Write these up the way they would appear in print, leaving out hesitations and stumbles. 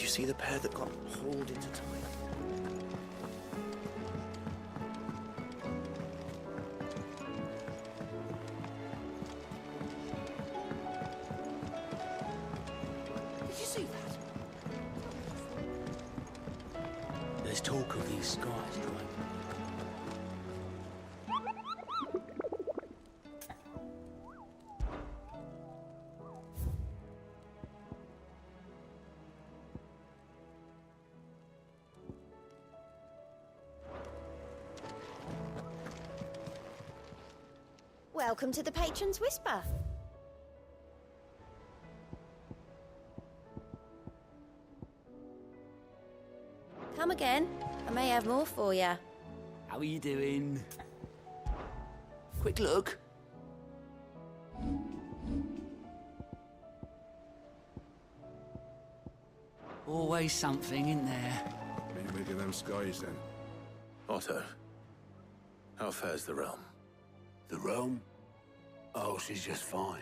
see the pair that got hauled into time? Did you see that? There's talk of these skies drying. Welcome to the Patron's Whisper. Come again. I may have more for you. How are you doing? Quick look. Always something in there. What do you make of them skies, then? Otto, how fares the realm? The realm? Oh, she's just fine.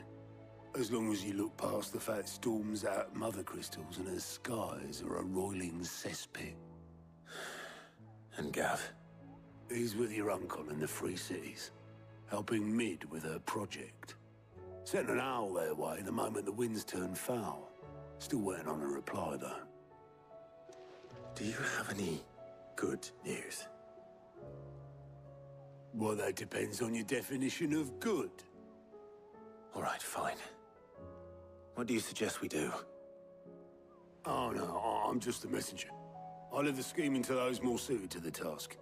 As long as you look past the fat storms out mother crystals and her skies are a roiling cesspit. And Gav? He's with your uncle in the Free Cities, helping Mid with her project. Sent an owl their way the moment the winds turned foul. Still waiting on a reply, though. Do you have any good news? Well, that depends on your definition of good. All right, fine. What do you suggest we do? Oh, no, I'm just a messenger. I'll leave the scheming to those more suited to the task.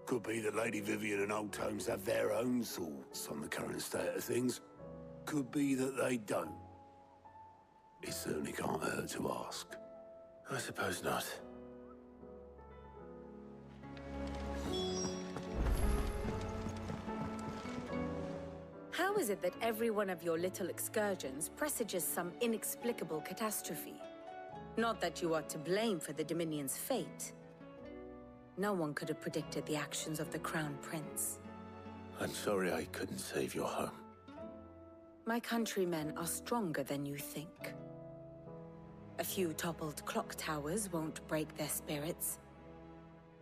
Could be that Lady Vivian and Old Tomes have their own thoughts on the current state of things. Could be that they don't. It certainly can't hurt to ask. I suppose not. How is it that every one of your little excursions presages some inexplicable catastrophe? Not that you are to blame for the Dominion's fate. No one could have predicted the actions of the Crown Prince. I'm sorry I couldn't save your home. My countrymen are stronger than you think. A few toppled clock towers won't break their spirits.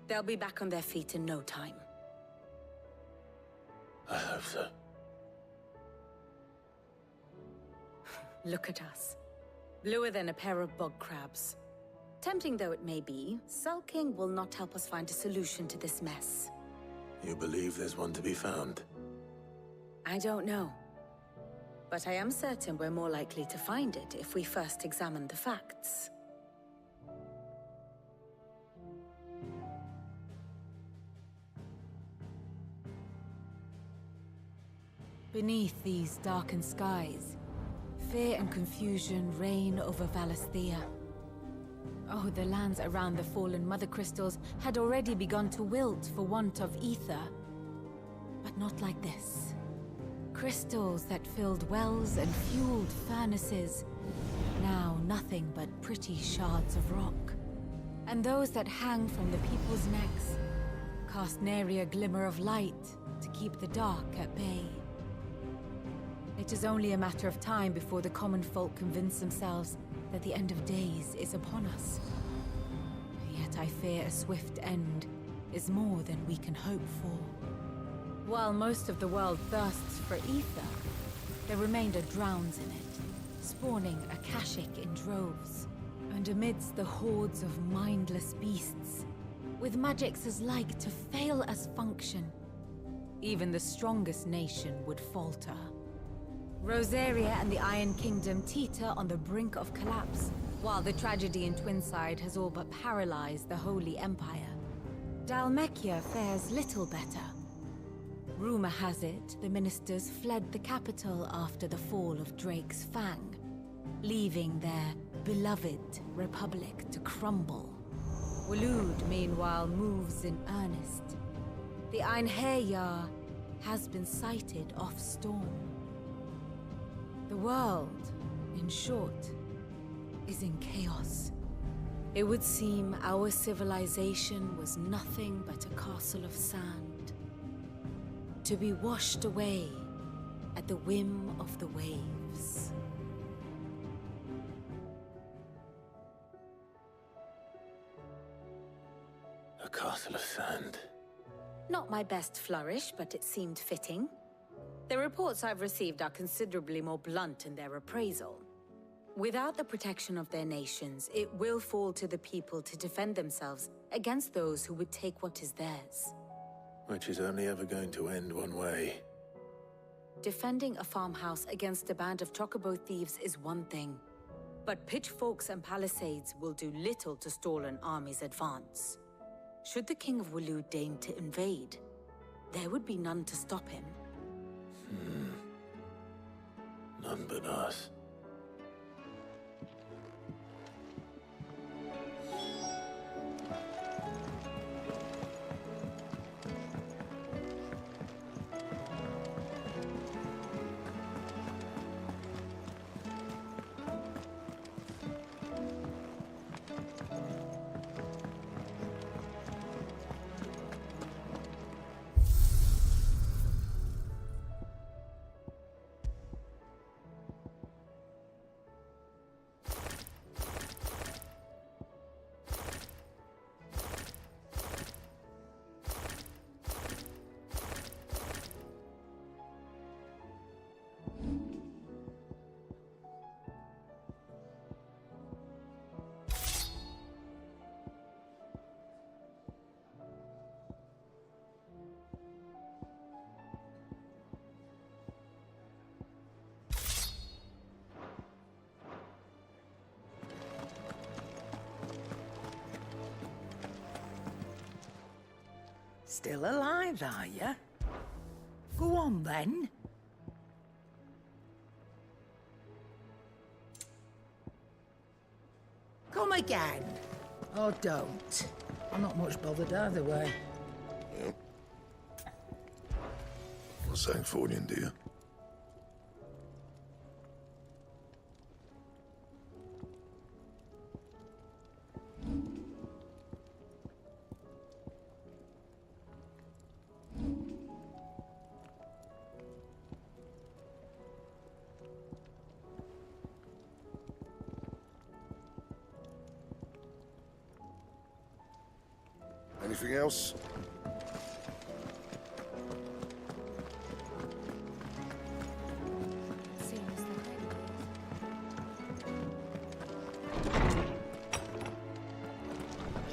They'll be back on their feet in no time. I hope so. Look at us. Bluer than a pair of bog crabs. Tempting though it may be, sulking will not help us find a solution to this mess. You believe there's one to be found? I don't know. But I am certain we're more likely to find it if we first examine the facts. Beneath these darkened skies, fear and confusion reign over Valisthea. Oh, the lands around the fallen Mother Crystals had already begun to wilt for want of ether. But not like this. Crystals that filled wells and fueled furnaces, now nothing but pretty shards of rock. And those that hang from the people's necks cast nary a glimmer of light to keep the dark at bay. It is only a matter of time before the common folk convince themselves that the end of days is upon us. Yet I fear a swift end is more than we can hope for. While most of the world thirsts for ether, the remainder drowns in it, spawning Akashic in droves. And amidst the hordes of mindless beasts, with magics as like to fail as function, even the strongest nation would falter. Rosaria and the Iron Kingdom teeter on the brink of collapse, while the tragedy in Twinside has all but paralyzed the Holy Empire. Dalmekia fares little better. Rumor has it the ministers fled the capital after the fall of Drake's Fang, leaving their beloved republic to crumble. Waloed, meanwhile, moves in earnest. The Einherjar has been sighted off-storm. The world, in short, is in chaos. It would seem our civilization was nothing but a castle of sand, to be washed away at the whim of the waves. castle of sand. Not my best flourish, but it seemed fitting. The reports I've received are considerably more blunt in their appraisal. Without the protection of their nations, it will fall to the people to defend themselves against those who would take what is theirs. Which is only ever going to end one way. Defending a farmhouse against a band of chocobo thieves is one thing, but pitchforks and palisades will do little to stall an army's advance. Should the King of Waloed deign to invade, there would be none to stop him. None but us. Still alive, are you? Go on, then. Come again. Or don't. I'm not much bothered either way. Well, thanks for you, dear. Anything else?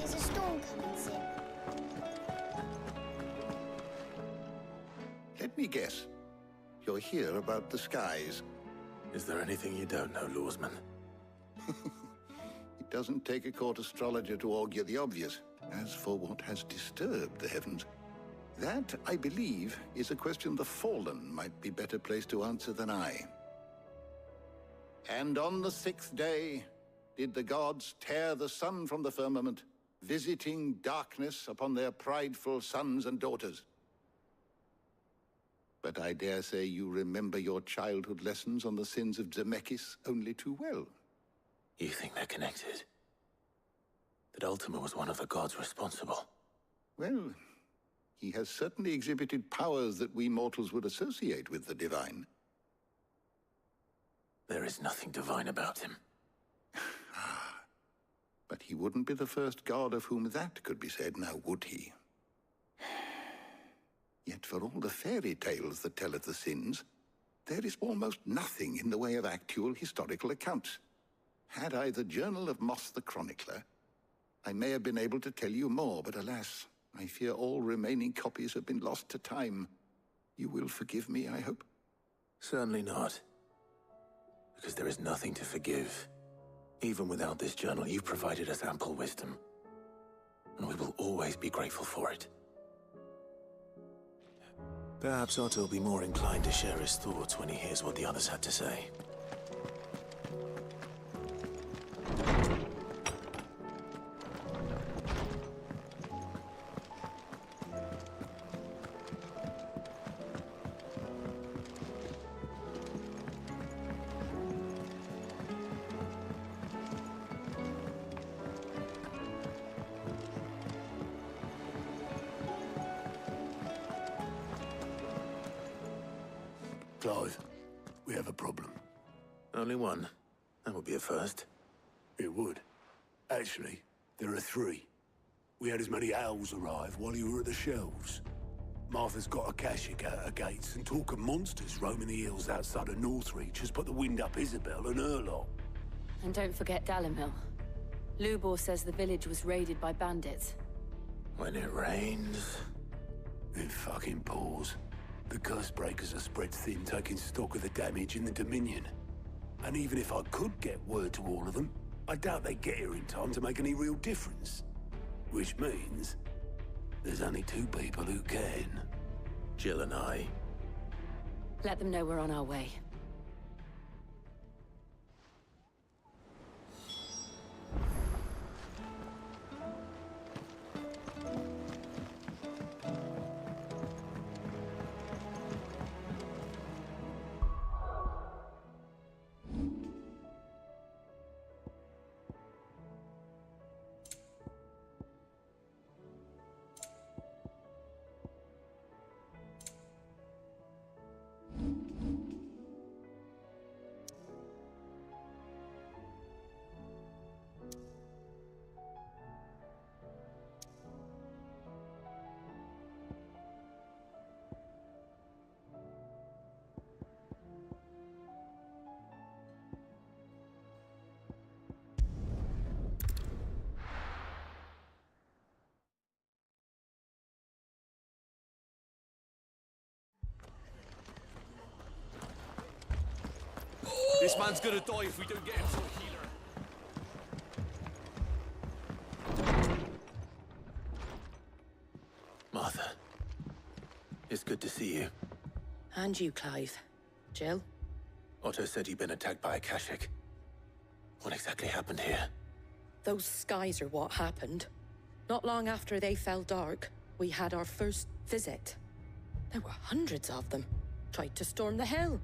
Is a storm coming soon? Let me guess. You're here about the skies. Is there anything you don't know, Lawsman? It doesn't take a court astrologer to augur the obvious. As for what has disturbed the heavens, that, I believe, is a question the Fallen might be better placed to answer than I. And on the 6th day did the gods tear the sun from the firmament, visiting darkness upon their prideful sons and daughters. But I dare say you remember your childhood lessons on the sins of Zemeckis only too well. You think they're connected? That Ultima was one of the gods responsible? Well, he has certainly exhibited powers that we mortals would associate with the divine. There is nothing divine about him. But he wouldn't be the first god of whom that could be said, now would he? Yet for all the fairy tales that tell of the sins, there is almost nothing in the way of actual historical accounts. Had I the Journal of Moss the Chronicler, I may have been able to tell you more, but alas, I fear all remaining copies have been lost to time. You will forgive me, I hope? Certainly not. Because there is nothing to forgive. Even without this journal, you've provided us ample wisdom. And we will always be grateful for it. Perhaps Otto will be more inclined to share his thoughts when he hears what the others had to say. Clive, we have a problem. Only one. That would be a first. It would. Actually, there are three. We had as many owls arrive while you were at the shelves. Martha's got a Akashic out her gates, and talk of monsters roaming the hills outside of Northreach has put the wind up Isabel and her lot. And don't forget Dalimil. Lubor says the village was raided by bandits. When it rains... It fucking pours. The curse breakers are spread thin, taking stock of the damage in the Dominion. And even if I could get word to all of them, I doubt they get here in time to make any real difference. Which means... there's only 2 people who can. Jill and I. Let them know we're on our way. This man's gonna die if we don't get him to a healer. Martha. It's good to see you. And you, Clive. Jill? Otto said you'd been attacked by Akashic. What exactly happened here? Those skies are what happened. Not long after they fell dark, we had our first visit. There were hundreds of them. Tried to storm the hill.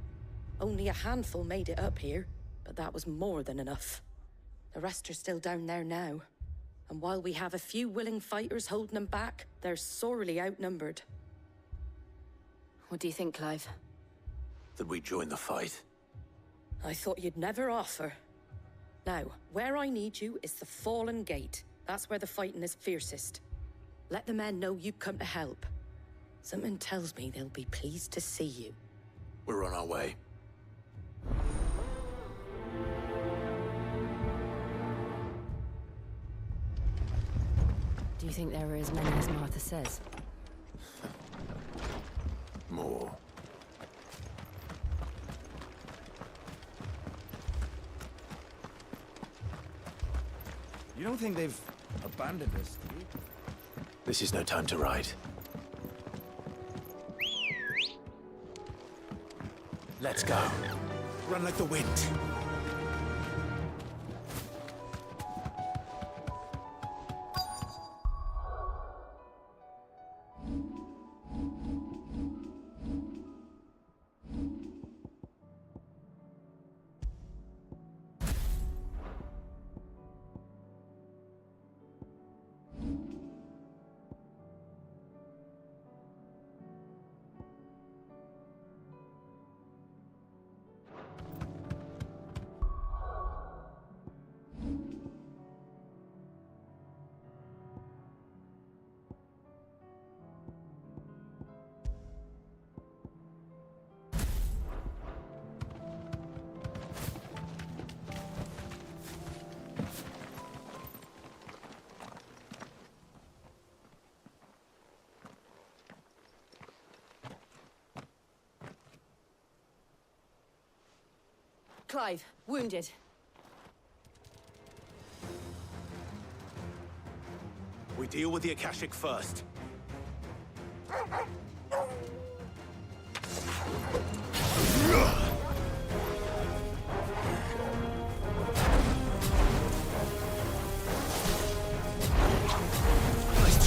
Only a handful made it up here, but that was more than enough. The rest are still down there now. And while we have a few willing fighters holding them back, they're sorely outnumbered. What do you think, Clive? That we join the fight? I thought you'd never offer. Now, where I need you is the Fallen Gate. That's where the fighting is fiercest. Let the men know you've come to help. Something tells me they'll be pleased to see you. We're on our way. Do you think there are as many as Martha says? More. You don't think they've abandoned us, do you? This is no time to ride. Let's go. Run like the wind. Clive, wounded. We deal with the Akashic first. Nice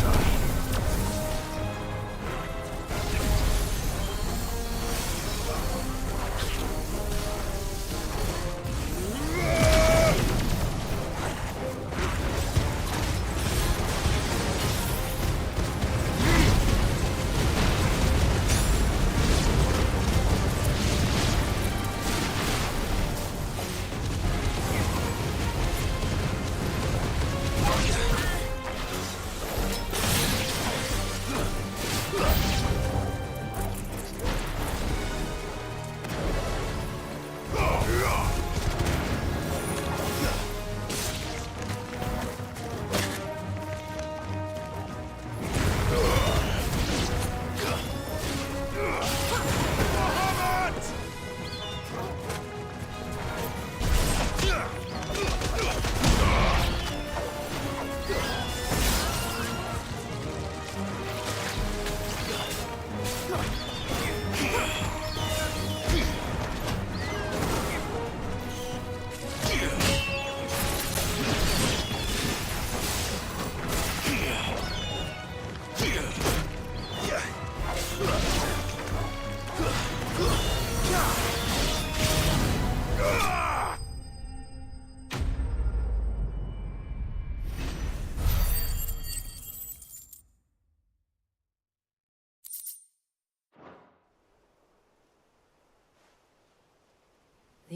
try.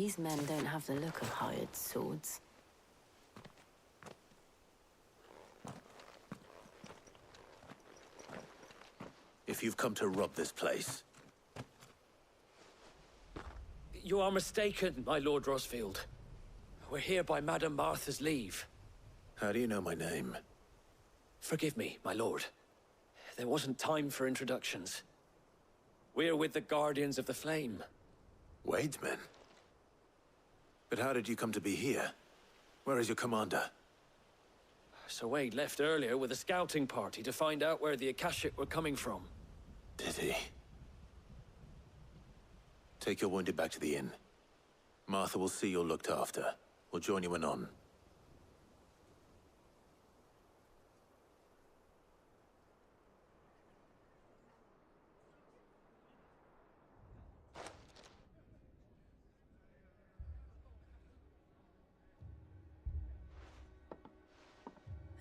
These men don't have the look of hired swords. If you've come to rob this place... You are mistaken, my Lord Rosfield. We're here by Madame Martha's leave. How do you know my name? Forgive me, my lord. There wasn't time for introductions. We're with the Guardians of the Flame. Wade's men? But how did you come to be here? Where is your commander? Sir Wade left earlier with a scouting party to find out where the Akashic were coming from. Did he? Take your wounded back to the inn. Martha will see you're looked after. We'll join you anon.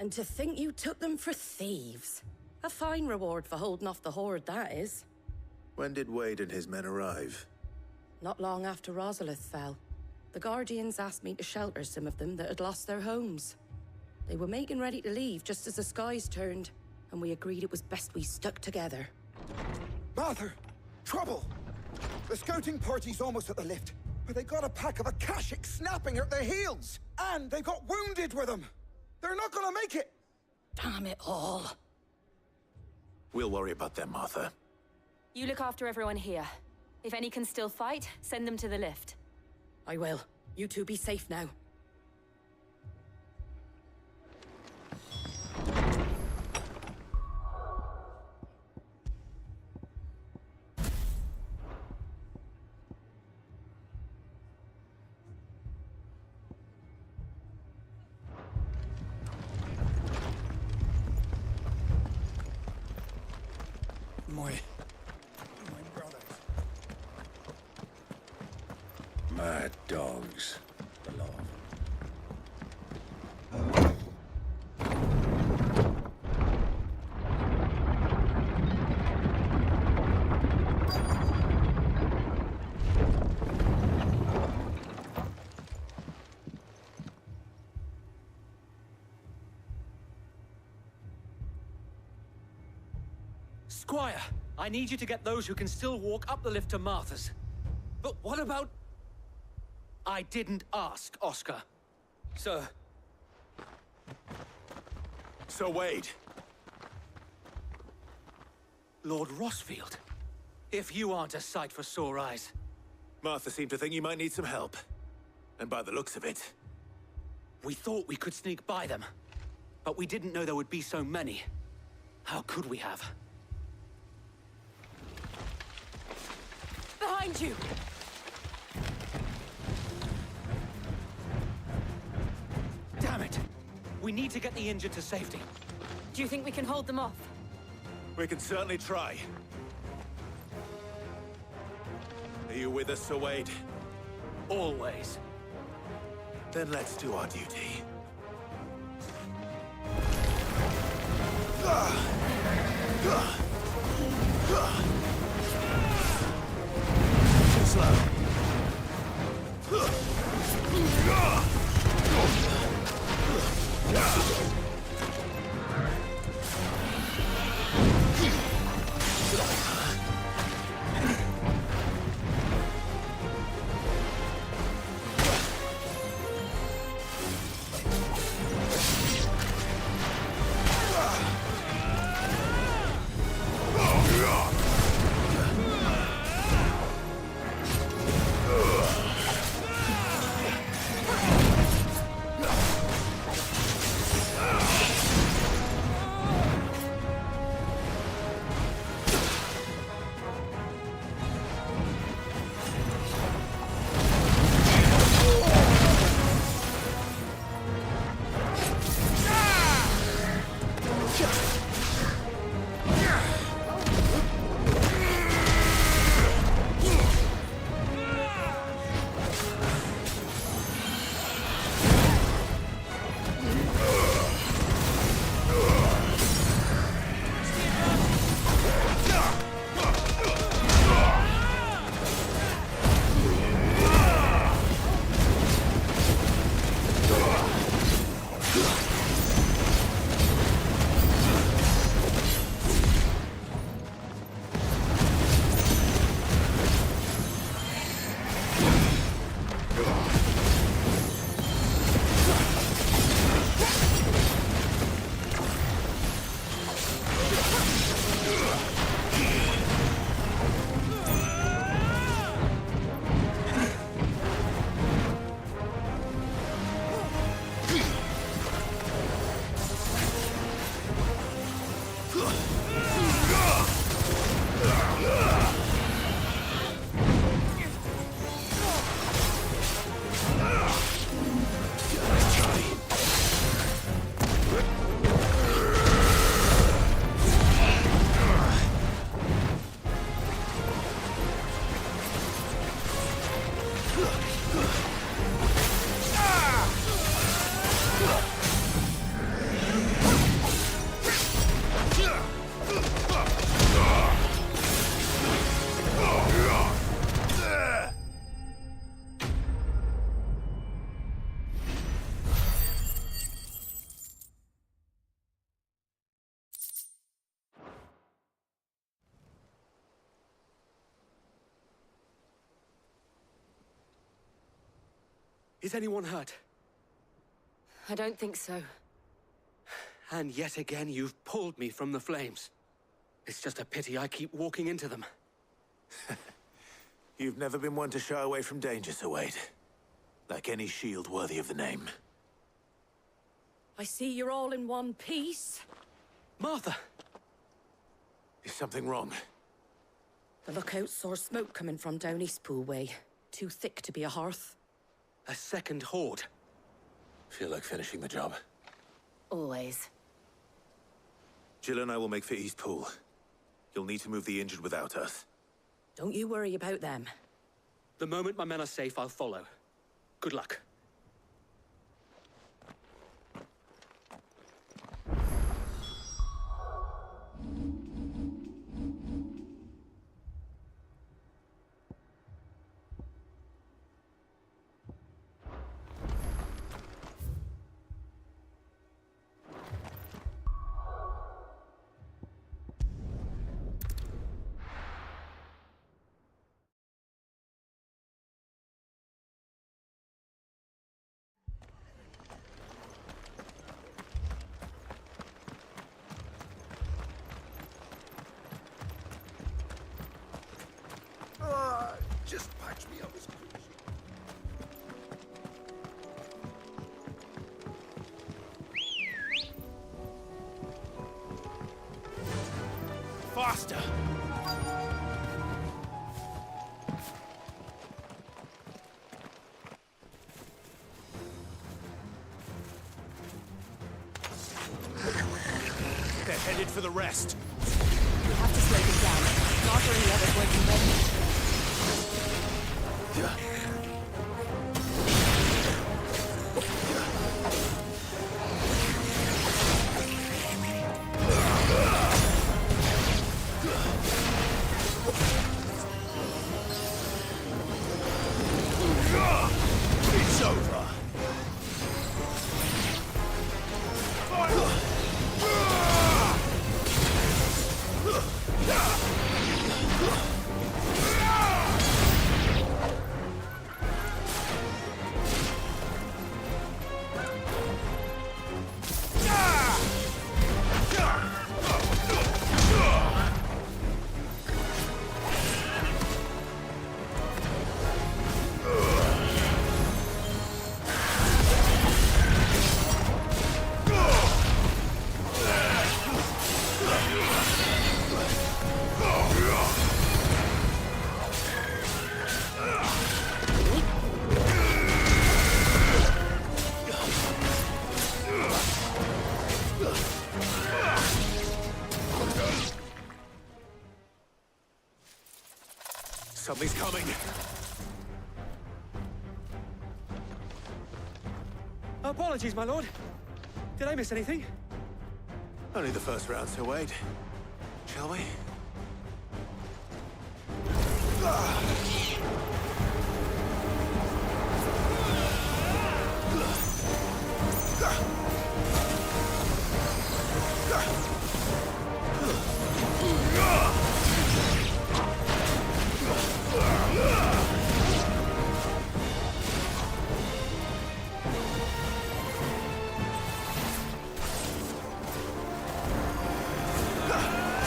And to think you took them for thieves. A fine reward for holding off the horde, that is. When did Wade and his men arrive? Not long after Rosalith fell. The Guardians asked me to shelter some of them that had lost their homes. They were making ready to leave just as the skies turned, and we agreed it was best we stuck together. Martha! Trouble! The scouting party's almost at the lift, but they got a pack of Akashic snapping at their heels! And they got wounded with them! They're not gonna make it! Damn it all. We'll worry about them, Martha. You look after everyone here. If any can still fight, send them to the lift. I will. You two be safe now. My brothers. Mad dogs. The law. Squire, I need you to get those who can still walk up the lift to Martha's. But what about... I didn't ask, Oscar. Sir. Sir Wade. Lord Rosfield. If you aren't a sight for sore eyes. Martha seemed to think you might need some help. And by the looks of it... We thought we could sneak by them. But we didn't know there would be so many. How could we have? Behind you! Damn it! We need to get the injured to safety. Do you think we can hold them off? We can certainly try. Are you with us, Sir Wade? Always. Then let's do our duty. Too slow. Is anyone hurt? I don't think so. And yet again, you've pulled me from the flames. It's just a pity I keep walking into them. You've never been one to shy away from danger, Sir Wade. Like any shield worthy of the name. I see you're all in one piece. Martha! Is something wrong? The lookout saw smoke coming from down Eastpool way. Too thick to be a hearth. A second horde. Feel like finishing the job. Always. Jill and I will make for Eastpool. You'll need to move the injured without us. Don't you worry about them. The moment my men are safe, I'll follow. Good luck. Just patch me up as quick as you Faster! They're headed for the rest. We have to slow them down. Martha and the others won't be ready. It's over. Something's coming. Apologies, my lord. Did I miss anything? Only the first round, Sir Wade. Shall we?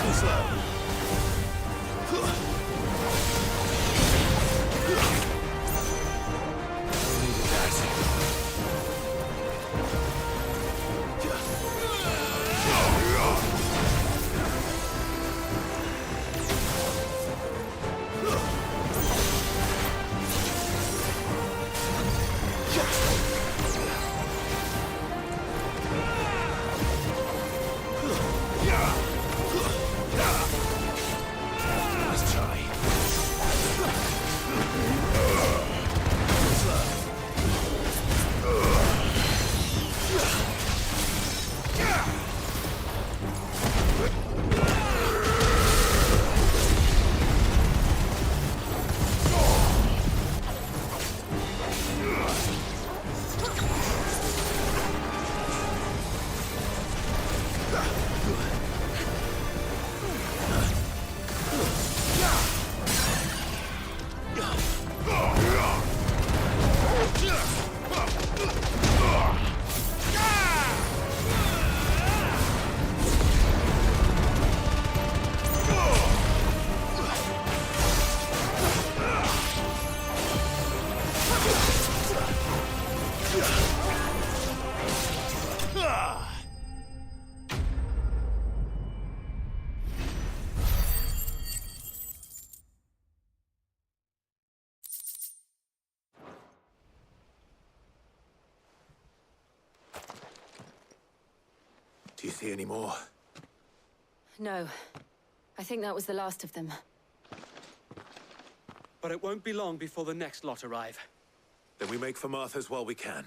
Too slow. Needed that. Do you see any more? No. I think that was the last of them. But it won't be long before the next lot arrive. Then we make for Martha's while we can.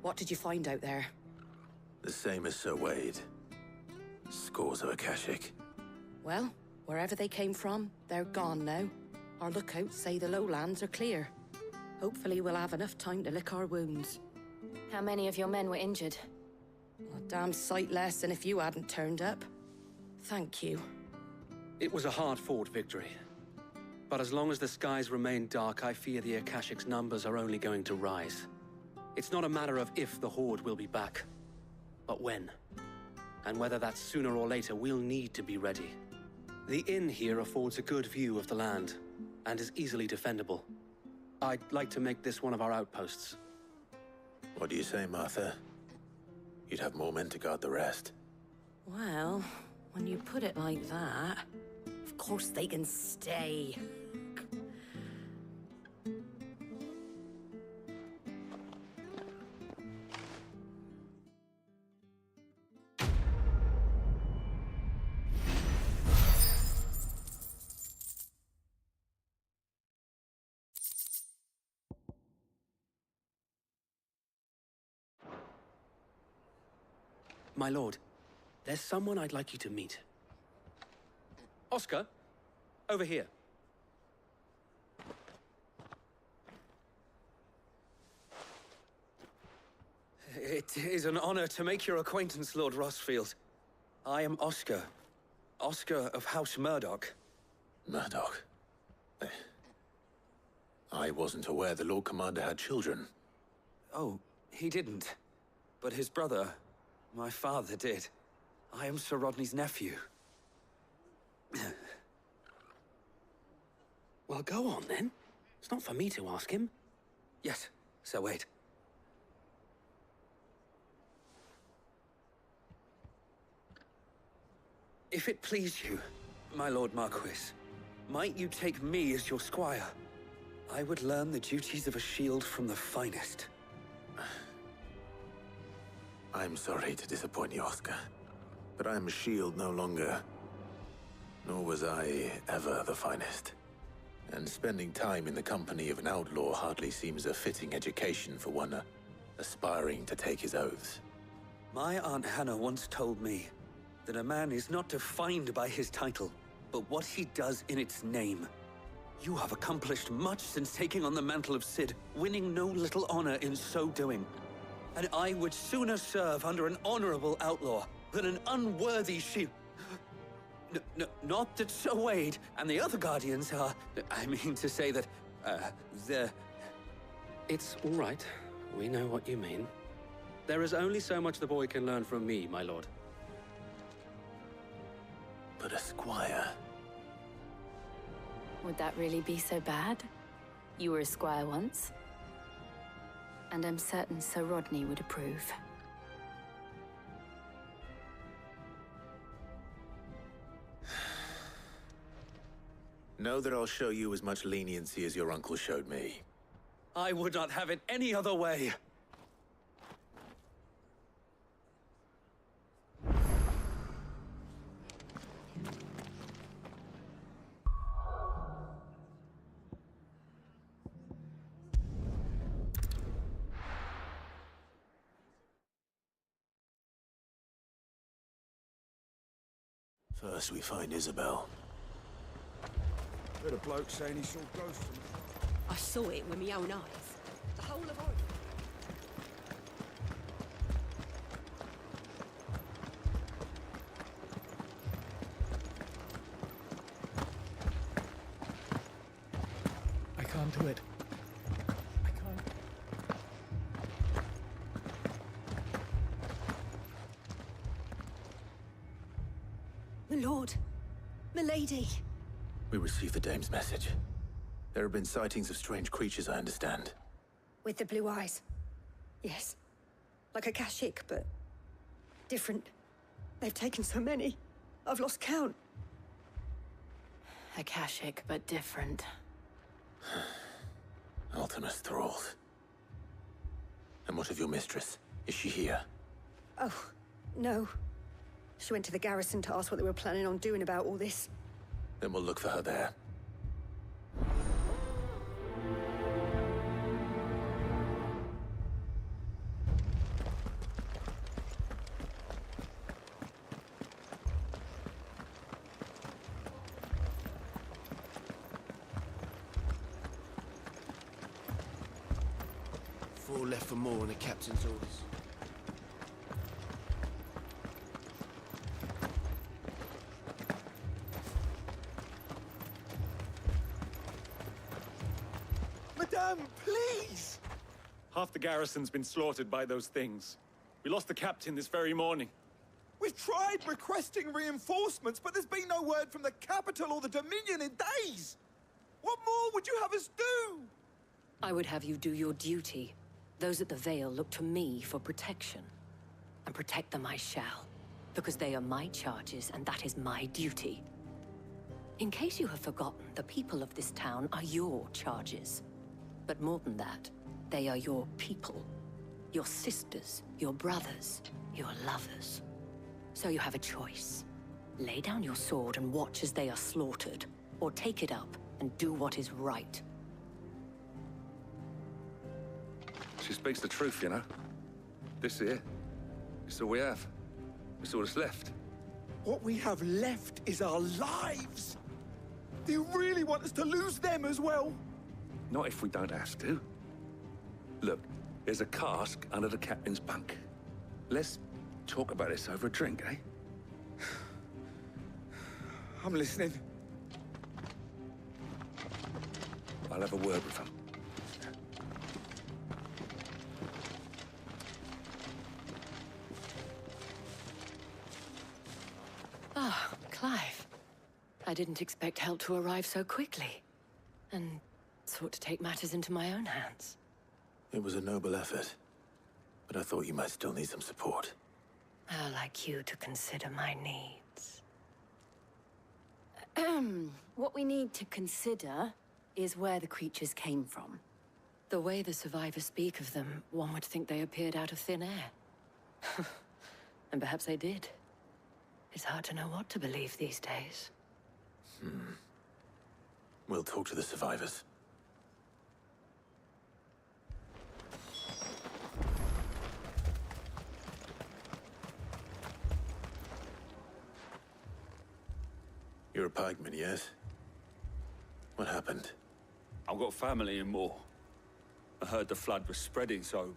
What did you find out there? The same as Sir Wade. Scores of Akashic. Well, wherever they came from, they're gone now. Our lookouts say the lowlands are clear. Hopefully we'll have enough time to lick our wounds. How many of your men were injured? A damn sight less than if you hadn't turned up. Thank you. It was a hard-fought victory. But as long as the skies remain dark, I fear the Akashic's numbers are only going to rise. It's not a matter of if the Horde will be back, but when. And whether that's sooner or later, we'll need to be ready. The inn here affords a good view of the land, and is easily defendable. I'd like to make this one of our outposts. What do you say, Martha? You'd have more men to guard the rest. Well, when you put it like that, of course they can stay. My lord, there's someone I'd like you to meet. Oscar, over here. It is an honor to make your acquaintance, Lord Rossfield. I am Oscar. Oscar of House Murdoch. Murdoch? I wasn't aware the Lord Commander had children. Oh, he didn't. But his brother, my father, did. I am Sir Rodney's nephew. Well, go on, then. It's not for me to ask him. Yes, Sir Wade. If it please you, my Lord Marquis, might you take me as your squire? I would learn the duties of a shield from the finest. I'm sorry to disappoint you, Oscar, but I'm a shield no longer. Nor was I ever the finest. And spending time in the company of an outlaw hardly seems a fitting education for one aspiring to take his oaths. My Aunt Hannah once told me that a man is not defined by his title, but what he does in its name. You have accomplished much since taking on the mantle of Cid, winning no little honor in so doing. And I would sooner serve under an honorable outlaw than an unworthy shield. Not that Sir Wade and the other Guardians are... I mean to say that, they're... It's all right. We know what you mean. There is only so much the boy can learn from me, my lord. But a squire... Would that really be so bad? You were a squire once. And I'm certain Sir Rodney would approve. Know that I'll show you as much leniency as your uncle showed me. I would not have it any other way. First we find Isabel. Heard a bloke saying he saw ghosts. I saw it with my own eyes. The whole of Oregon. I can't do it. I can't. My lord. Milady. We received the dame's message. There have been sightings of strange creatures, I understand. With the blue eyes. Yes. Like a Kashik, but different. They've taken so many. I've lost count. Akashic, but different. Ultimus thralls. And what of your mistress? Is she here? Oh, no. She went to the garrison to ask what they were planning on doing about all this. Then we'll look for her there. Four left for more on the captain's orders. Madame, please! Half the garrison's been slaughtered by those things. We lost the captain this very morning. We've tried requesting reinforcements, but there's been no word from the capital or the Dominion in days! What more would you have us do? I would have you do your duty. Those at the Vale look to me for protection. And protect them I shall, because they are my charges and that is my duty. In case you have forgotten, the people of this town are your charges. But more than that, they are your people. Your sisters, your brothers, your lovers. So you have a choice. Lay down your sword and watch as they are slaughtered, or take it up and do what is right. She speaks the truth, you know. This here, it's all we have. It's all that's left. What we have left is our lives! Do you really want us to lose them as well? Not if we don't have to. Look, there's a cask under the captain's bunk. Let's talk about this over a drink, eh? I'm listening. I'll have a word with him. Ah, Clive. I didn't expect help to arrive so quickly. And sought to take matters into my own hands. It was a noble effort, but I thought you might still need some support. I'd like you to consider my needs. What we need to consider is where the creatures came from. The way the survivors speak of them, one would think they appeared out of thin air. And perhaps they did. It's hard to know what to believe these days. We'll talk to the survivors. You're a pikeman, yes? What happened? I've got family in Moor. I heard the flood was spreading, so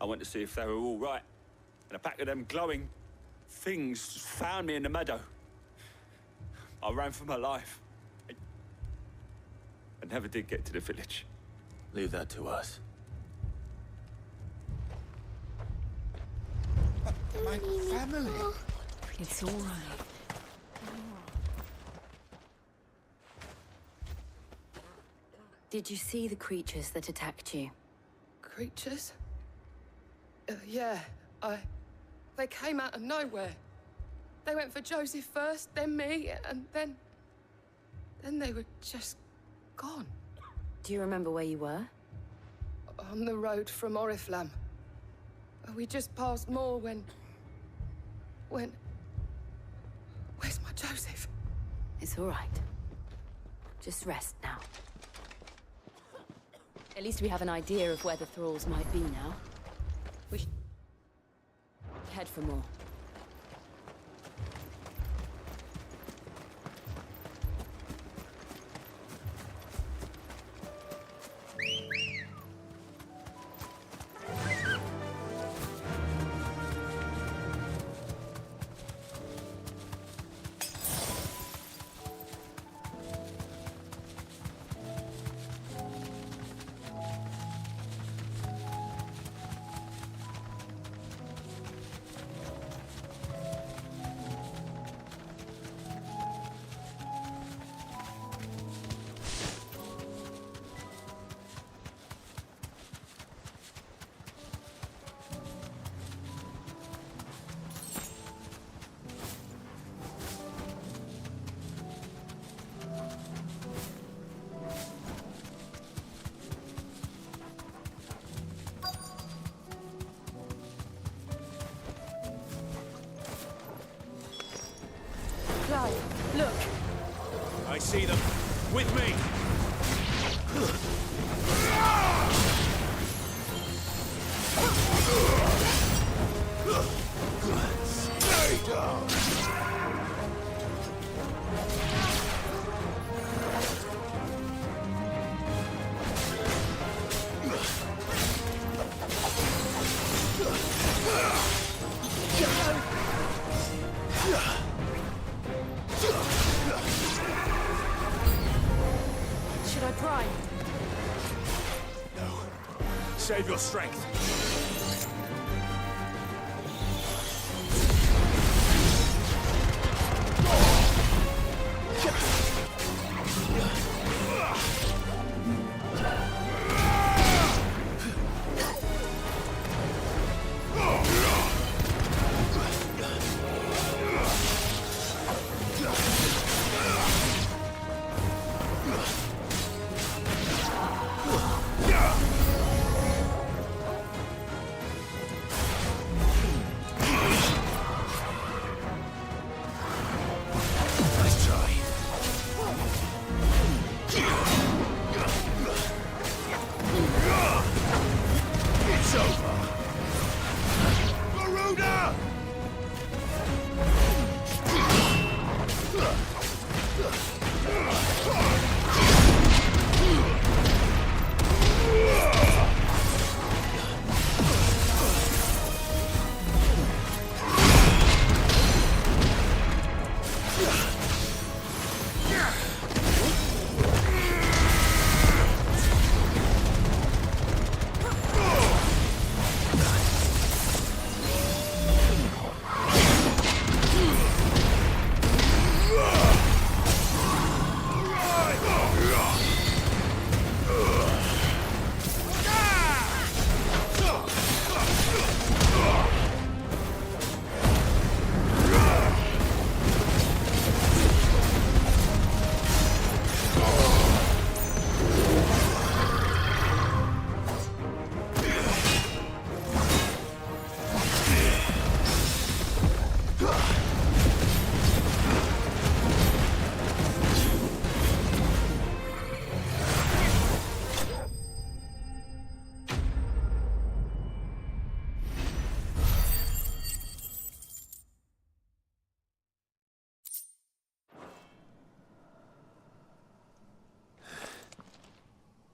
I went to see if they were all right. And a pack of them glowing things found me in the meadow. I ran for my life. I never did get to the village. Leave that to us. My family. It's all right. Did you see the creatures that attacked you? Creatures? Yeah, They came out of nowhere. They went for Joseph first, then me, and then they were just gone. Do you remember where you were? On the road from Oriflamme. We just passed Moor when... Where's my Joseph? It's all right. Just rest now. At least we have an idea of where the thralls might be now. We should head for more. Clive, look! I see them. With me! Stay down! Should I prime? No. Save your strength.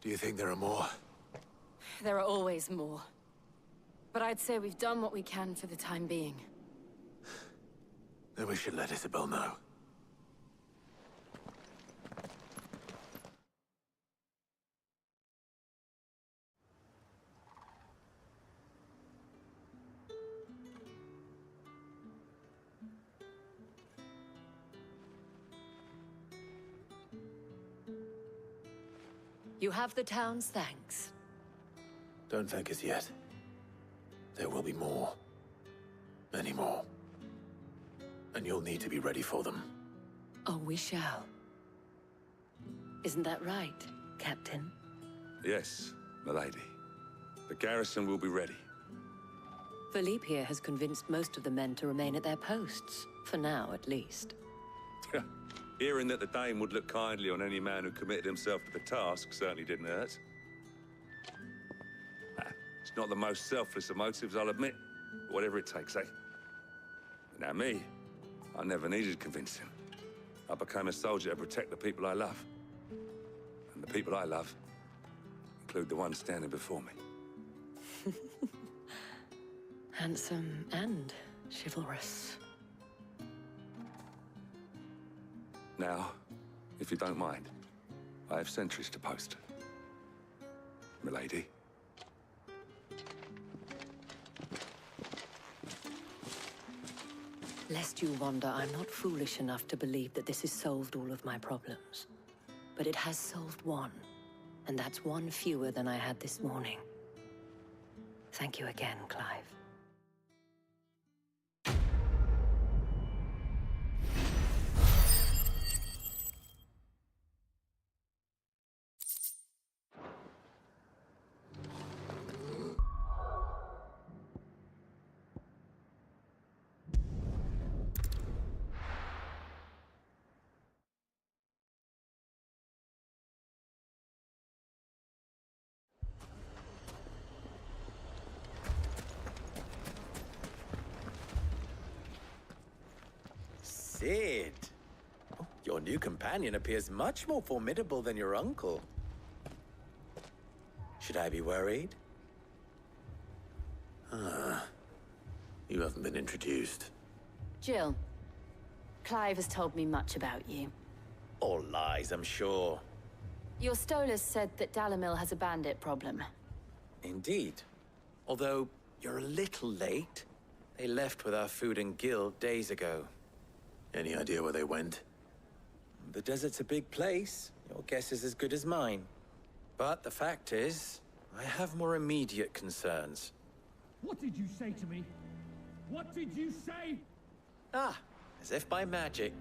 Do you think there are more? There are always more. But I'd say we've done what we can for the time being. Then we should let Isabel know. You have the town's thanks. Don't thank us yet. There will be more. Many more. And you'll need to be ready for them. Oh, we shall. Isn't that right, Captain? Yes, milady. The garrison will be ready. Philippe here has convinced most of the men to remain at their posts. For now, at least. Hearing that the Dane would look kindly on any man who committed himself to the task certainly didn't hurt. It's not the most selfless of motives, I'll admit. But whatever it takes, eh? Now me, I never needed convincing. I became a soldier to protect the people I love. And the people I love include the ones standing before me. Handsome and chivalrous. Now, if you don't mind, I have sentries to post. Milady. Lest you wonder, I'm not foolish enough to believe that this has solved all of my problems. But it has solved one, and that's one fewer than I had this morning. Thank you again, Clive. Sid. Oh, your new companion appears much more formidable than your uncle. Should I be worried? Ah. You haven't been introduced. Jill, Clive has told me much about you. All lies, I'm sure. Your Stolas said that Dalamil has a bandit problem. Indeed. Although, you're a little late. They left with our food and guild days ago. Any idea where they went? The desert's a big place. Your guess is as good as mine. But the fact is, I have more immediate concerns. What did you say to me? What did you say? Ah, as if by magic.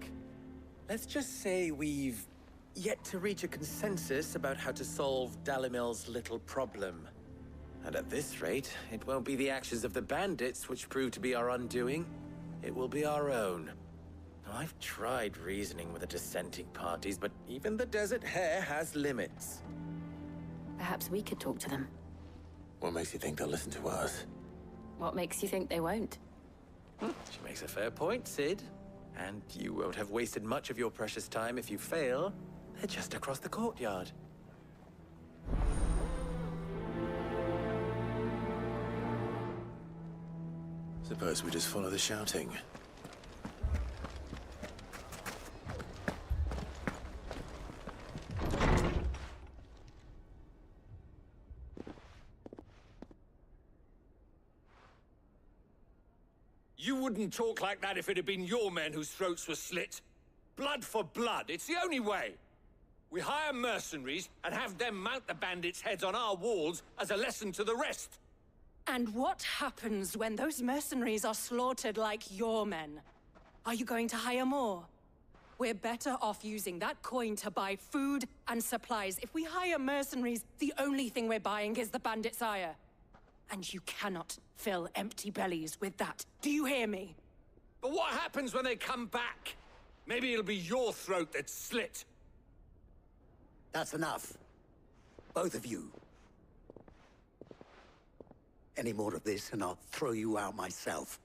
Let's just say we've yet to reach a consensus about how to solve Dalimil's little problem. And at this rate, it won't be the actions of the bandits which prove to be our undoing. It will be our own. I've tried reasoning with the dissenting parties, but even the Desert Hare has limits. Perhaps we could talk to them. What makes you think they'll listen to us? What makes you think they won't? She makes a fair point, Sid. And you won't have wasted much of your precious time if you fail. They're just across the courtyard. Suppose we just follow the shouting. You wouldn't talk like that if it had been your men whose throats were slit. Blood for blood, it's the only way. We hire mercenaries and have them mount the bandits' heads on our walls as a lesson to the rest. And what happens when those mercenaries are slaughtered like your men? Are you going to hire more? We're better off using that coin to buy food and supplies. If we hire mercenaries, the only thing we're buying is the bandit's ire. And you cannot fill empty bellies with that. Do you hear me? But what happens when they come back? Maybe it'll be your throat that's slit. That's enough. Both of you. Any more of this and I'll throw you out myself.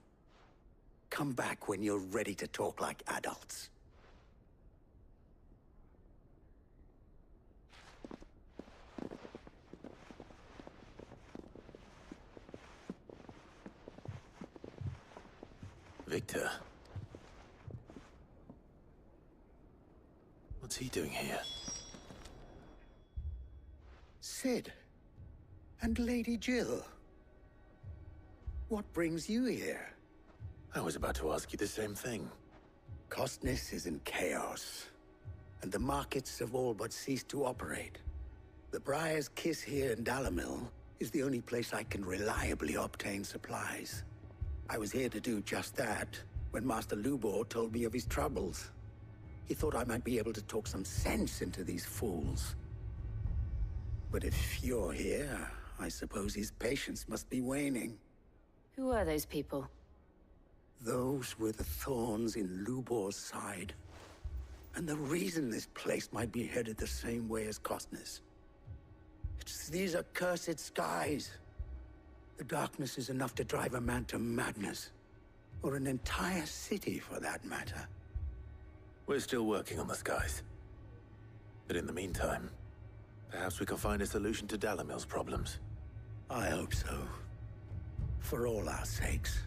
Come back when you're ready to talk like adults. Victor. What's he doing here? Sid. And Lady Jill. What brings you here? I was about to ask you the same thing. Costness is in chaos, and the markets have all but ceased to operate. The Briar's Kiss here in Dalamil is the only place I can reliably obtain supplies. I was here to do just that when Master Lubor told me of his troubles. He thought I might be able to talk some sense into these fools. But if you're here, I suppose his patience must be waning. Who are those people? Those were the thorns in Lubor's side. And the reason this place might be headed the same way as Costness. It's these accursed skies. The darkness is enough to drive a man to madness. Or an entire city, for that matter. We're still working on the skies. But in the meantime, perhaps we can find a solution to Dalamil's problems. I hope so. For all our sakes.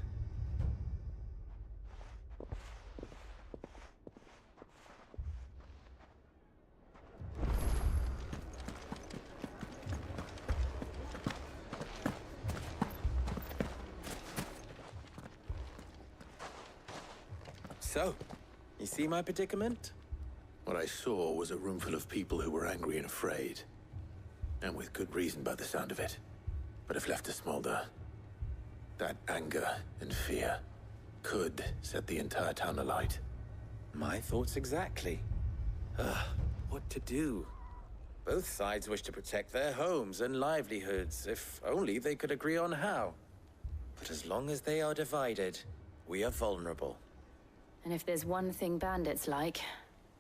So, you see my predicament? What I saw was a room full of people who were angry and afraid. And with good reason by the sound of it. But if left to smolder, that anger and fear could set the entire town alight. My thoughts exactly. What to do? Both sides wish to protect their homes and livelihoods, if only they could agree on how. But as long as they are divided, we are vulnerable. And if there's one thing bandits like,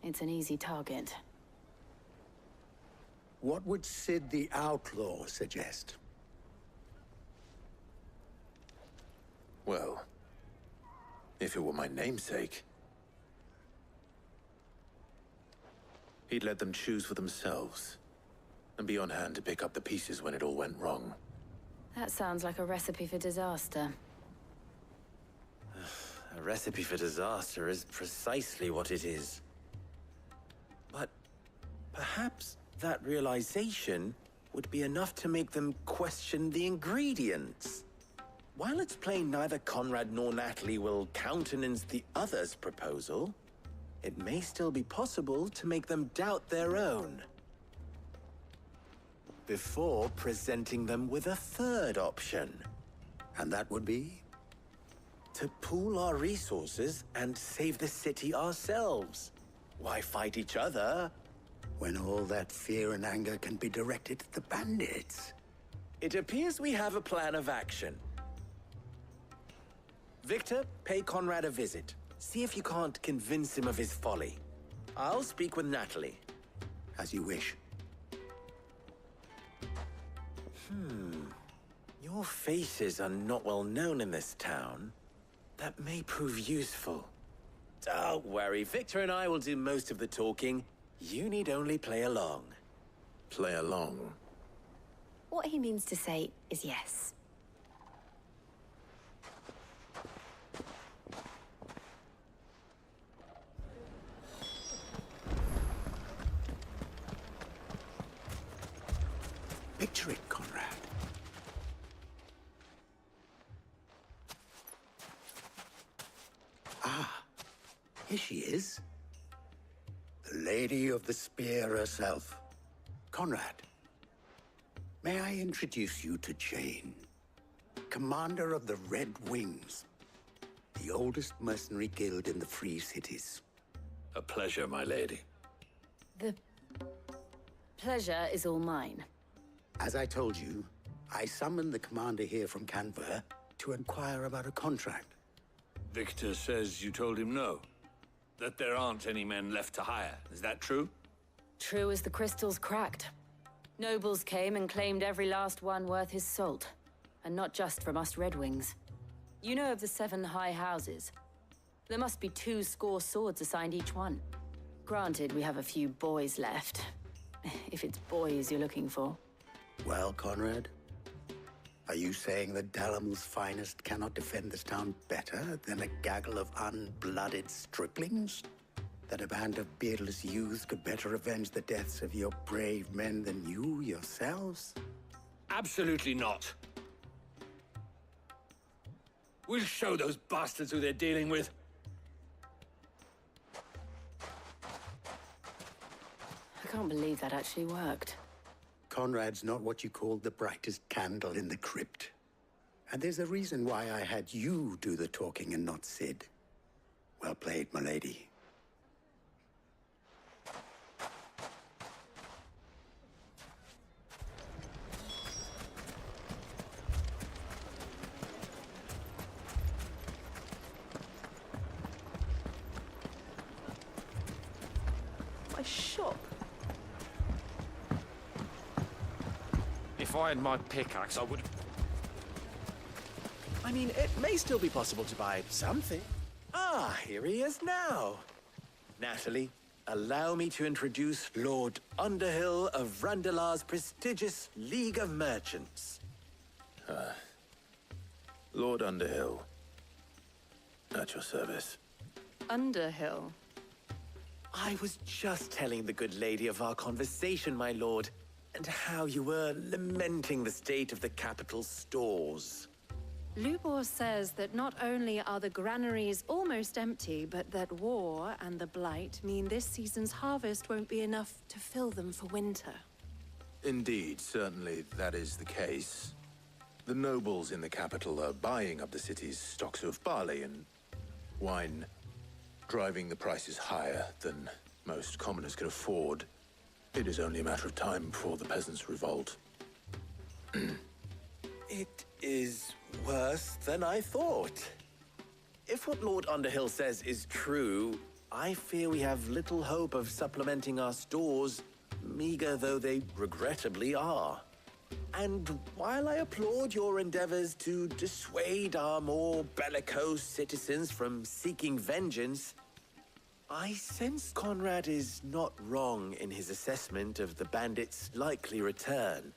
it's an easy target. What would Sid the Outlaw suggest? Well, if it were my namesake, He'd let them choose for themselves, and be on hand to pick up the pieces when it all went wrong. That sounds like a recipe for disaster. A recipe for disaster is precisely what it is. But perhaps that realization would be enough to make them question the ingredients. While it's plain neither Conrad nor Natalie will countenance the other's proposal, it may still be possible to make them doubt their own. Before presenting them with a third option. And that would be? To pool our resources and save the city ourselves. Why fight each other? When all that fear and anger can be directed at the bandits. It appears we have a plan of action. Victor, pay Conrad a visit. See if you can't convince him of his folly. I'll speak with Natalie. As you wish. Your faces are not well known in this town. That may prove useful. Don't worry, Victor and I will do most of the talking. You need only play along. Play along? What he means to say is yes. Picture it, Conrad. Ah, here she is. The Lady of the Spear herself. Conrad, may I introduce you to Jane, commander of the Red Wings, the oldest mercenary guild in the Free Cities. A pleasure, my lady. The pleasure is all mine. As I told you, I summoned the commander here from Canver to inquire about a contract. Victor says you told him no. That there aren't any men left to hire. Is that true? True as the crystals cracked. Nobles came and claimed every last one worth his salt. And not just from us Red Wings. You know of the 7 high houses. There must be 2 swords assigned each one. Granted, we have a few boys left. If it's boys you're looking for. Well, Conrad, are you saying that Dalamil's finest cannot defend this town better than a gaggle of unblooded striplings? That a band of beardless youths could better avenge the deaths of your brave men than you yourselves? Absolutely not. We'll show those bastards who they're dealing with. I can't believe that actually worked. Conrad's not what you called the brightest candle in the crypt. And there's a reason why I had you do the talking and not Sid. Well played, my lady. My shop. If I had my pickaxe, I would... I mean, it may still be possible to buy something. Ah, here he is now. Natalie, allow me to introduce Lord Underhill of Randalar's prestigious League of Merchants. Lord Underhill. At your service. Underhill? I was just telling the good lady of our conversation, my lord, and how you were lamenting the state of the capital's stores. Lubor says that not only are the granaries almost empty, but that war and the Blight mean this season's harvest won't be enough to fill them for winter. Indeed, certainly that is the case. The nobles in the capital are buying up the city's stocks of barley and wine, driving the prices higher than most commoners can afford. It is only a matter of time before the peasants revolt. It is worse than I thought. If what Lord Underhill says is true, I fear we have little hope of supplementing our stores, meager though they regrettably are. And while I applaud your endeavors to dissuade our more bellicose citizens from seeking vengeance, I sense Conrad is not wrong in his assessment of the bandits' likely return.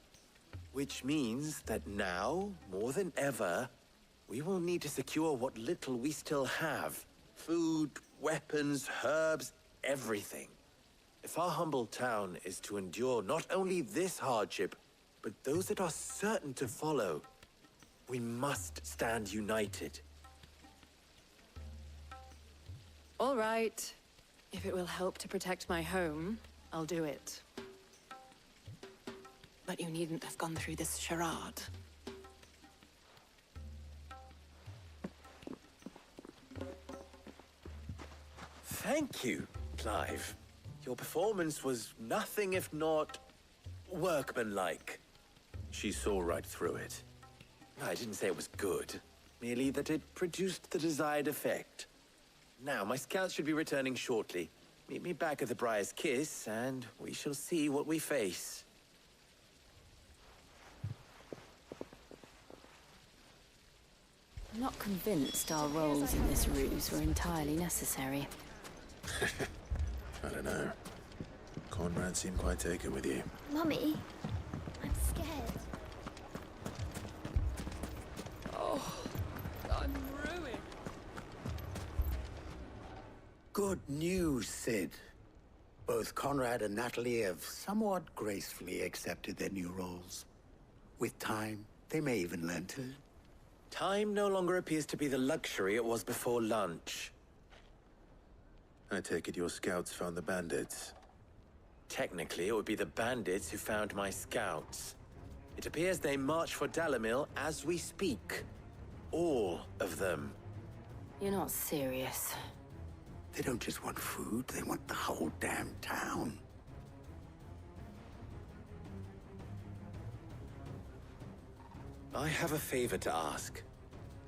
Which means that now, more than ever, we will need to secure what little we still have. Food, weapons, herbs, everything. If our humble town is to endure not only this hardship, but those that are certain to follow, we must stand united. All right. If it will help to protect my home, I'll do it. But you needn't have gone through this charade. Thank you, Clive. Your performance was nothing if not workmanlike. She saw right through it. I didn't say it was good, merely that it produced the desired effect. Now, my scouts should be returning shortly. Meet me back at the Briar's Kiss, and we shall see what we face. I'm not convinced our roles in this ruse were entirely necessary. I don't know. Conrad seemed quite taken with you. Mummy, I'm scared. Oh, I'm ruined. Good news, Sid. Both Conrad and Natalie have somewhat gracefully accepted their new roles. With time, they may even learn to. Time no longer appears to be the luxury it was before lunch. I take it your scouts found the bandits. Technically, it would be the bandits who found my scouts. It appears they march for Dalimil as we speak. All of them. You're not serious. They don't just want food, they want the whole damn town. I have a favor to ask.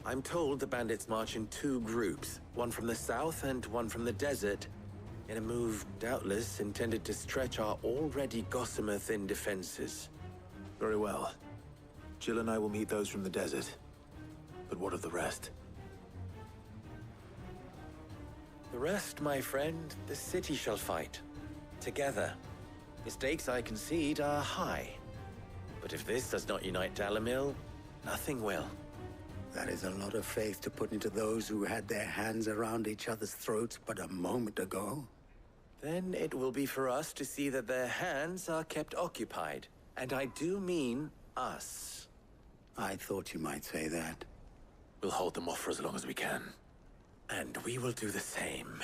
I'm told the bandits march in two groups, one from the south and one from the desert, in a move doubtless intended to stretch our already gossamer-thin defenses. Very well. Jill and I will meet those from the desert. But what of the rest? The rest, my friend, the city shall fight. Together. The stakes, I concede, are high. But if this does not unite Dalimil, nothing will. That is a lot of faith to put into those who had their hands around each other's throats but a moment ago. Then it will be for us to see that their hands are kept occupied. And I do mean us. I thought you might say that. We'll hold them off for as long as we can. And we will do the same.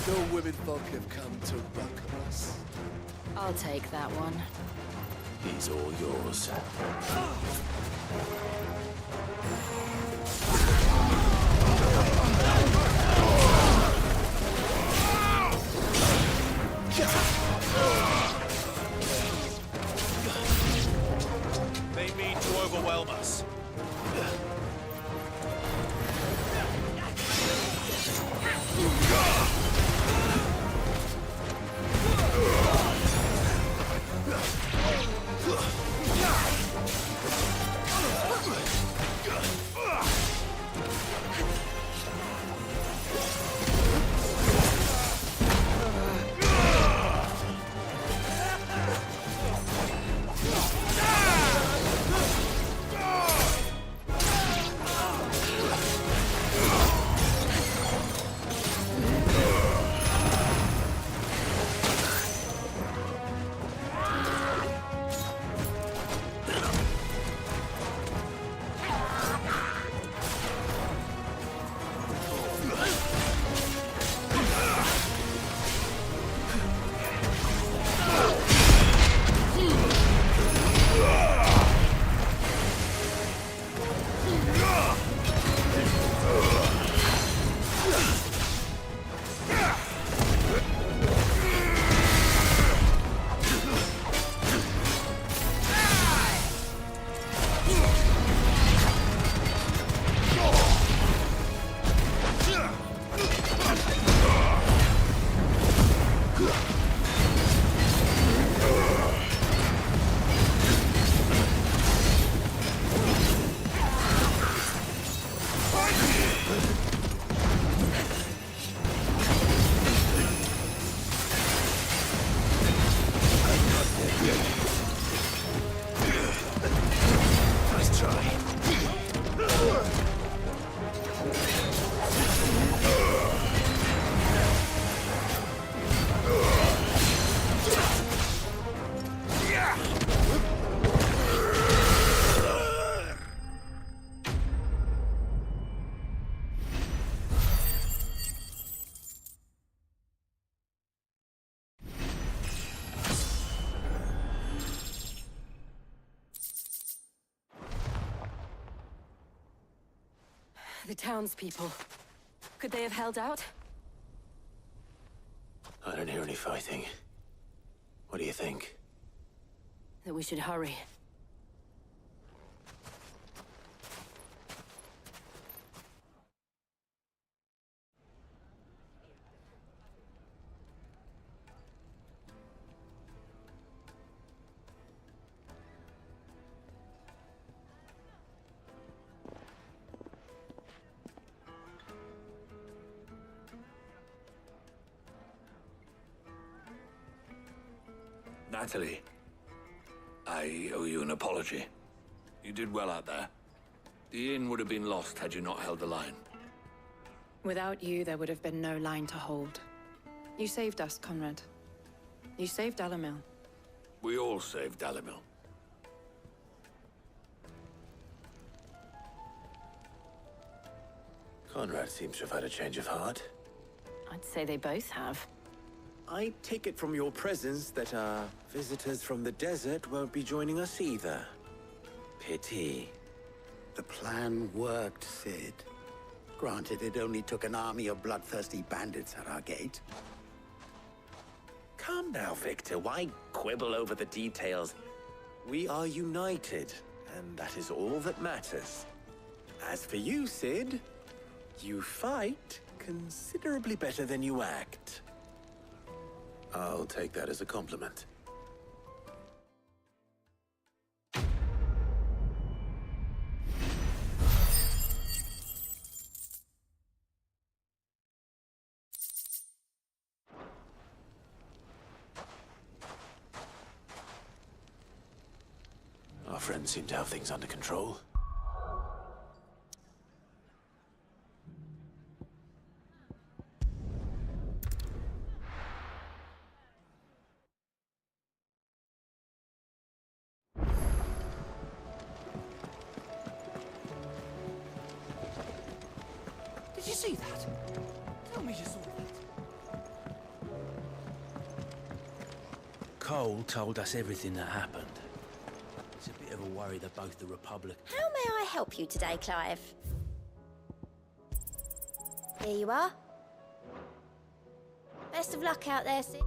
No women folk have come to welcome us. I'll take that one. He's all yours. They mean to overwhelm us. The townspeople. Could they have held out? I don't hear any fighting. What do you think? That we should hurry. Natalie, I owe you an apology. You did well out there. The inn would have been lost had you not held the line. Without you, there would have been no line to hold. You saved us, Conrad. You saved Dalimil. We all saved Dalimil. Conrad seems to have had a change of heart. I'd say they both have. I take it from your presence that our visitors from the desert won't be joining us either. Pity. The plan worked, Sid. Granted, it only took an army of bloodthirsty bandits at our gate. Calm now, Victor. Why quibble over the details? We are united, and that is all that matters. As for you, Sid, you fight considerably better than you act. I'll take that as a compliment. Our friends seem to have things under control. Did you see that? Tell me you saw that. Cole told us everything that happened. It's a bit of a worry that both the Republic... How may I help you today, Clive? Here you are. Best of luck out there, Sid.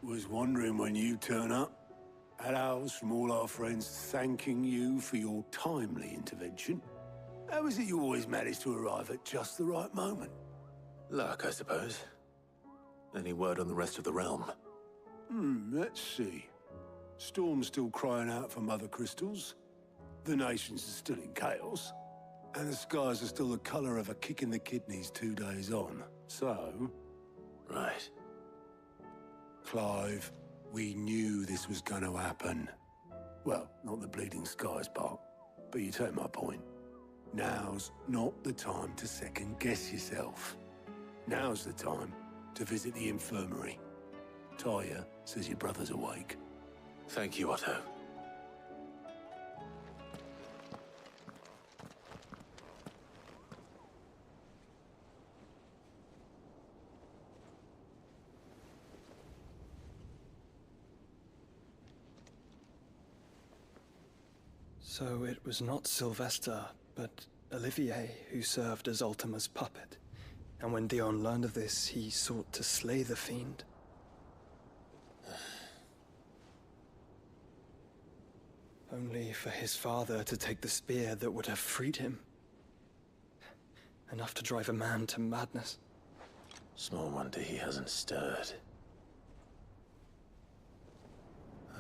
Was wondering when you turn up. Had owls from all our friends thanking you for your timely intervention. How is it you always manage to arrive at just the right moment? Luck, I suppose. Any word on the rest of the realm? Let's see. Storm's still crying out for Mother Crystals. The nations are still in chaos. And the skies are still the color of a kick in the kidneys 2 days on. So... Right. Clive, we knew this was going to happen. Well, not the bleeding skies part, but you take my point. Now's not the time to second-guess yourself. Now's the time to visit the infirmary. Taya says your brother's awake. Thank you, Otto. So it was not Sylvester, but Olivier who served as Ultima's puppet. And when Dion learned of this, he sought to slay the fiend. Only for his father to take the spear that would have freed him. Enough to drive a man to madness. Small wonder he hasn't stirred.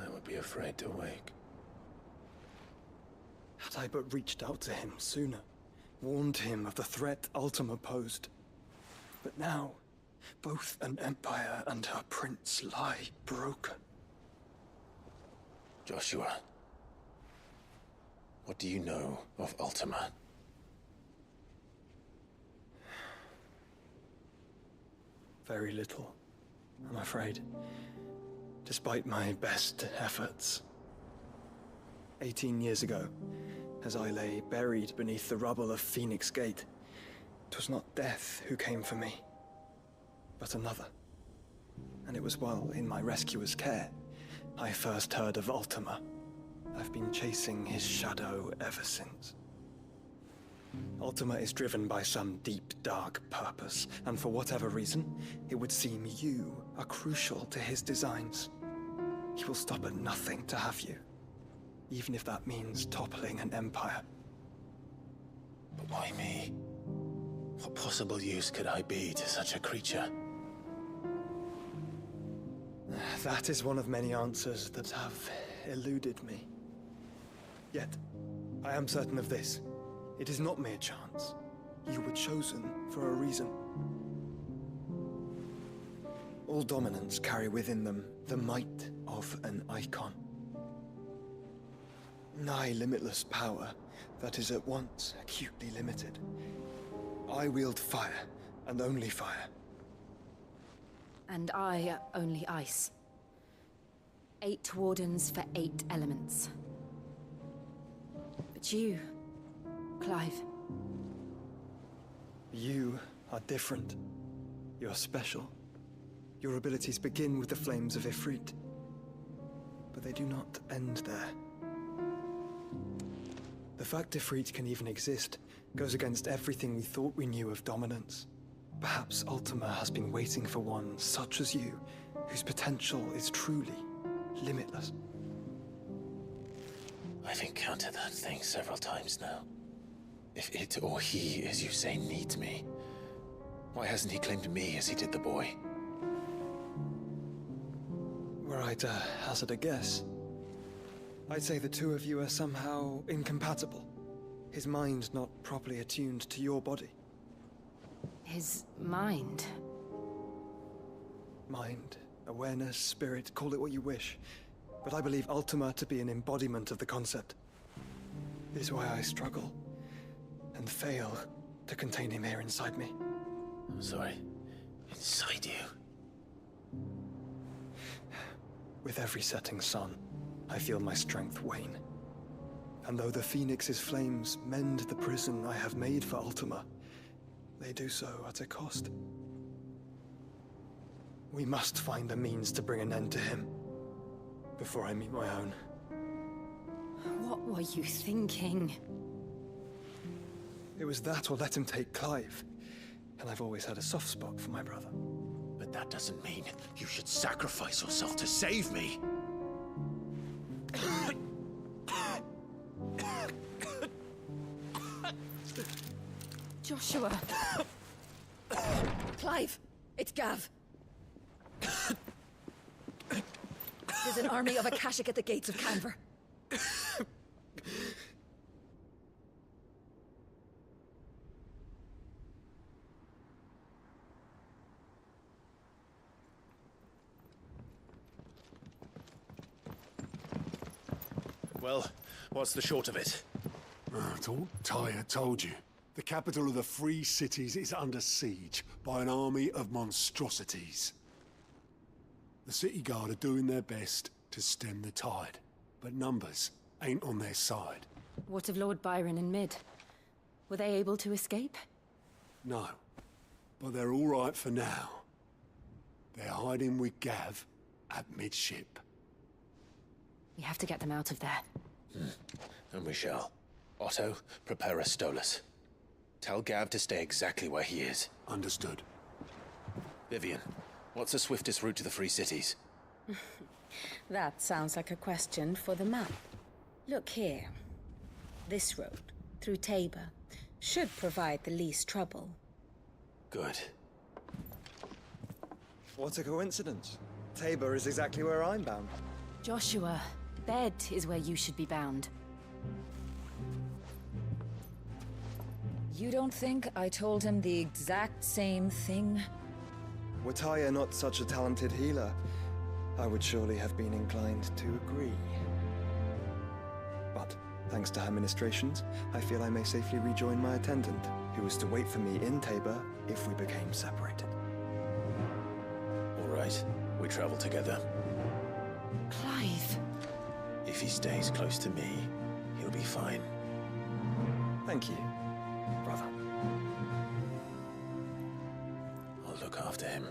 I would be afraid to wake. Had I but reached out to him sooner, warned him of the threat Ultima posed. But now, both an empire and her prince lie broken. Joshua, what do you know of Ultima? Very little, I'm afraid. Despite my best efforts. 18 years ago, as I lay buried beneath the rubble of Phoenix Gate, 'twas not death who came for me, but another. And it was while in my rescuer's care, I first heard of Ultima. I've been chasing his shadow ever since. Ultima is driven by some deep, dark purpose, and for whatever reason, it would seem you are crucial to his designs. He will stop at nothing to have you, even if that means toppling an empire. But why me? What possible use could I be to such a creature? That is one of many answers that have eluded me. Yet, I am certain of this. It is not mere chance. You were chosen for a reason. All dominants carry within them the might of an icon. Nigh limitless power that is at once acutely limited. I wield fire, and only fire. And I only ice. 8 wardens for 8 elements. But you, Clive. You are different. You're special. Your abilities begin with the flames of Ifrit. But they do not end there. The fact Ifrit can even exist goes against everything we thought we knew of dominance. Perhaps Ultima has been waiting for one such as you, whose potential is truly limitless. I've encountered that thing several times now. If it or he, as you say, needs me, why hasn't he claimed me as he did the boy? Were I to hazard a guess, I'd say the two of you are somehow incompatible. His mind not properly attuned to your body. His mind? Mind, awareness, spirit, call it what you wish. But I believe Ultima to be an embodiment of the concept. It is why I struggle and fail to contain him here inside me. I'm sorry. Inside you? With every setting sun, I feel my strength wane. And though the Phoenix's flames mend the prison I have made for Ultima, they do so at a cost. We must find a means to bring an end to him, before I meet my own. What were you thinking? It was that or let him take Clive. And I've always had a soft spot for my brother. But that doesn't mean you should sacrifice yourself to save me. Joshua. Clive, it's Gav. There's an army of Akashic at the gates of Canver. Well, what's the short of it? Tyre told you. The capital of the Free Cities is under siege by an army of monstrosities. The City Guard are doing their best to stem the tide, but numbers ain't on their side. What of Lord Byron and Mid? Were they able to escape? No, but they're all right for now. They're hiding with Gav at midship. We have to get them out of there. And we shall. Otto, prepare a Stolas. Tell Gav to stay exactly where he is. Understood. Vivian, what's the swiftest route to the Free Cities? That sounds like a question for the map. Look here. This road, through Tabor, should provide the least trouble. Good. What a coincidence. Tabor is exactly where I'm bound. Joshua, bed is where you should be bound. You don't think I told him the exact same thing? Were Tyre not such a talented healer, I would surely have been inclined to agree. But, thanks to her ministrations, I feel I may safely rejoin my attendant, who was to wait for me in Tabor if we became separated. All right, we travel together. Clive. If he stays close to me, he'll be fine. Thank you, brother. I'll look after him.